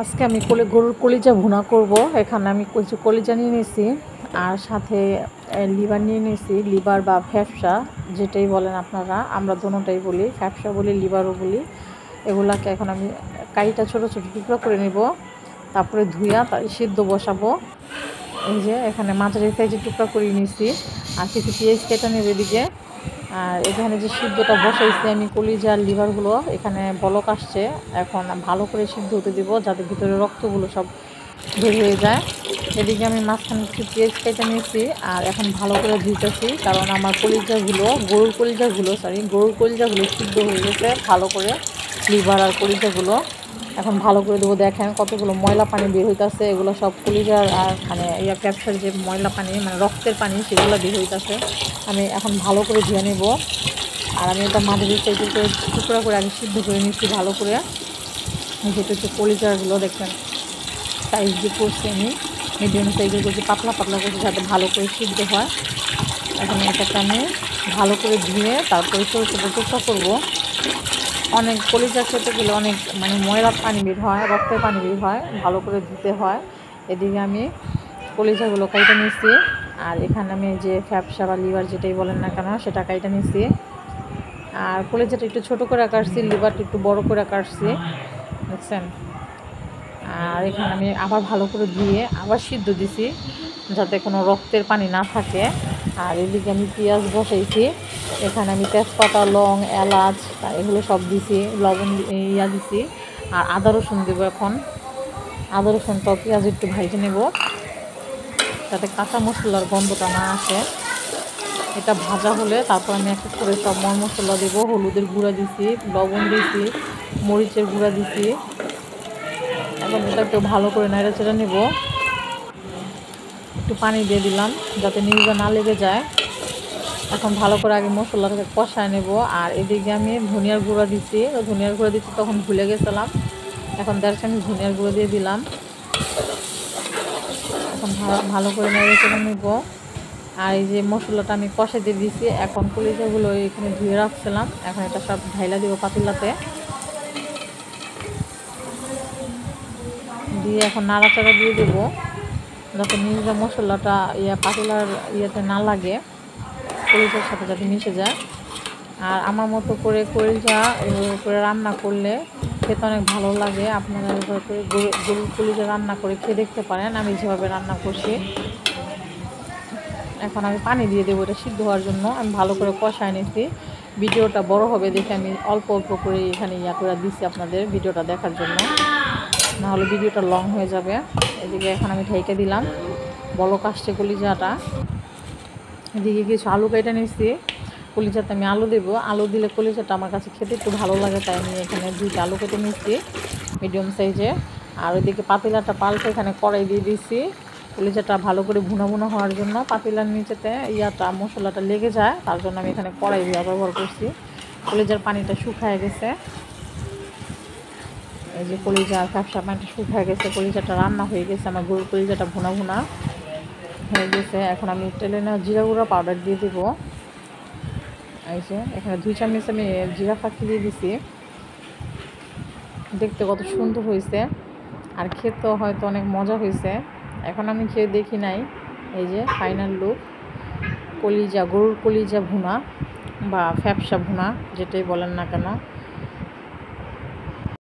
আজকে আমি গরুর কলিজা ভুনা করব। এখানে আমি কিছু কলিজা নিয়ে নিয়েছি আর সাথে লিভার নিয়ে নিয়েছি। লিভার বা ফ্যাপসা যেটাই বলেন আপনারা, আমরা দোনোটাই বলি, ফ্যাপসা বলি লিভারও বলি। এগুলাকে এখন আমি কাইটা ছোট ছোট টুকরো করে নেব, তারপরে ধুইয়া সিদ্ধ বসাবো। এই যে এখানে মাঝারি সাইজের টুকরা করে নিয়েছি আর কিছু পেঁয়াজ কেটে নেব এদিকে। আর এখানে যে সিদ্ধটা বসাইছি আমি কলিজা আর লিভারগুলো, এখানে বলক আসছে। এখন ভালো করে সিদ্ধ হতে দিব যাতে ভিতরে রক্তগুলো সব বের হয়ে যায়। এদিকে আমি মাঝখানে কিছু পেঁয়াজ কেটে নিয়েছি আর এখন ভালো করে ধুইতেছি, কারণ আমার গরুর কলিজাগুলো সিদ্ধ হয়ে গেছে ভালো করে। লিভার আর কলিজাগুলো এখন ভালো করে দেবো। দেখেন কতগুলো ময়লা পানি বের হইতেছে, এগুলো সব কলিজার আর মানে ফ্যাপসার যে ময়লা পানি মানে রক্তের পানি সেগুলো বের হইতেছে। আমি এখন ভালো করে ধুয়ে নেব। আর আমি এটা মাঝারি সাইজের করে টুকরা করে আগে সিদ্ধ করে নিচ্ছি ভালো করে। যেটা হচ্ছে কলিজাগুলো দেখেন সাইজ দিয়ে করছি আমি, মিডিয়াম সাইজের করছি, পাতলা পাতলা করছি যাতে ভালো করে সিদ্ধ হয়। এখন এটাকে আমি ভালো করে ধুয়ে তারপরে ছোটো ছোটো টুকরা করবো। অনেক কলিজা খেতে গেলে অনেক মানে ময়লা পানি বের হয়, রক্তের পানি বের হয়, ভালো করে ধুতে হয়। এদিকে আমি কলিজাগুলো কাইটে নিয়েছি আর এখানে আমি যে ফ্যাপসা বা লিভার যেটাই বলেন না কেন সেটা কাইটে নিয়েছি। আর কলিজাটা একটু ছোটো করে কাটছি, লিভারটা একটু বড় করে কাটছি, বুঝছেন। আর এখানে আমি আবার ভালো করে ধুয়ে আবার সিদ্ধ দিছি যাতে কোনো রক্তের পানি না থাকে। আর এদিকে আমি পেঁয়াজ বসাইছি, এখানে আমি তেজপাতা, লং, এলাচ এগুলো সব দিছি, লবণ দিছি। আর আদা রসুন দেবো এখন। আদা রসুনটাও পেঁয়াজ একটু ভেজে নেব যাতে কাঁচা মশলার গন্ধটা না আসে। এটা ভাজা হলে তারপর আমি এক এক করে সব মশলা দেবো। হলুদের গুঁড়া দিছি, লবণ দিছি, মরিচের গুঁড়া দিছি। এখন এটা একটু ভালো করে নেড়েচেড়ে নেব। একটু পানি দিয়ে দিলাম যাতে নিচে না লেগে যায়। এখন ভালো করে আগে মশলাটাকে কষায় নেব। আর এদিকে আমি ধনিয়ার গুঁড়া দিচ্ছি, তখন ভুলে গেছিলাম। এখন 1.5 চামচ ধনিয়ার গুঁড়ো দিয়ে দিলাম। এখন ভালো করে নেড়েচেড়ে নেব। আর এই যে মশলাটা আমি কষে দিয়ে দিয়েছি, এখন কলিজাগুলো এখানে ধুয়ে রাখছিলাম, এখন এটা সব ঢাইলা দিব পাতিলাতে দিয়ে এখন নাড়াচাড়া দিয়ে দেবো যাতে নিজের মশলাটা পাতিলার ইয়েতে না লাগে, কলিজার সাথে যাতে মিশে যায়। আর আমার মতো করে কলিজা এভাবে করে রান্না করলে খেতে অনেক ভালো লাগে। আপনারা এভাবে করে গরুর কলিজা রান্না করে খেয়ে দেখতে পারেন, আমি যেভাবে রান্না করছি। এখন আমি পানি দিয়ে দেবো এটা সিদ্ধ হওয়ার জন্য। আমি ভালো করে কষায় নিয়েছি। ভিডিওটা বড় হবে দেখে আমি অল্প অল্প করে এখানে করে দিচ্ছি আপনাদের ভিডিওটা দেখার জন্য, নাহলে ভিডিওটা লং হয়ে যাবে। এদিকে এখন আমি ঢেকে দিলাম, বলক আসছে কলিজাটা। এদিকে কিছু আলু কেটে নিচ্ছি, কলিজাতে আমি আলু দেবো। আলু দিলে কলিজাটা আমার কাছে খেতে একটু ভালো লাগে, তাই আমি এখানে 2টা আলু কেটে নিচ্ছি মিডিয়াম সাইজে। আর ওইদিকে পাতিলাটা পাল্টে এখানে কড়াই দিয়ে দিচ্ছি কলিজাটা ভালো করে ভুনা ভুনা হওয়ার জন্য। পাতিলার নিচেতে মশলাটা লেগে যায়, তার জন্য আমি এখানে কড়াই ব্যবহার করছি। কলিজার পানিটা শুকায় গেছে, এই যে কলিজা ফ্যাপসা পানিটা শুকায় গেছে, কলিজাটা রান্না হয়ে গেছে, আমার গরুর কলিজাটা ভুনা ভুনা হয়ে গেছে। এখন আমি তেলে নেওয়া জিরা গুঁড়া পাউডার দিয়ে দেবো। এই যে এখানে 2 চামচ আমি জিরা ফাঁকি দিয়ে দিছি। দেখতে কত সুন্দর হয়েছে আর খেতেও হয়তো অনেক মজা হয়েছে। এখন আমি খেয়ে দেখি নাই। এই যে ফাইনাল লুক, গরুর কলিজা ভুনা বা ফ্যাপসা ভুনা যেটাই বলেন না কেন।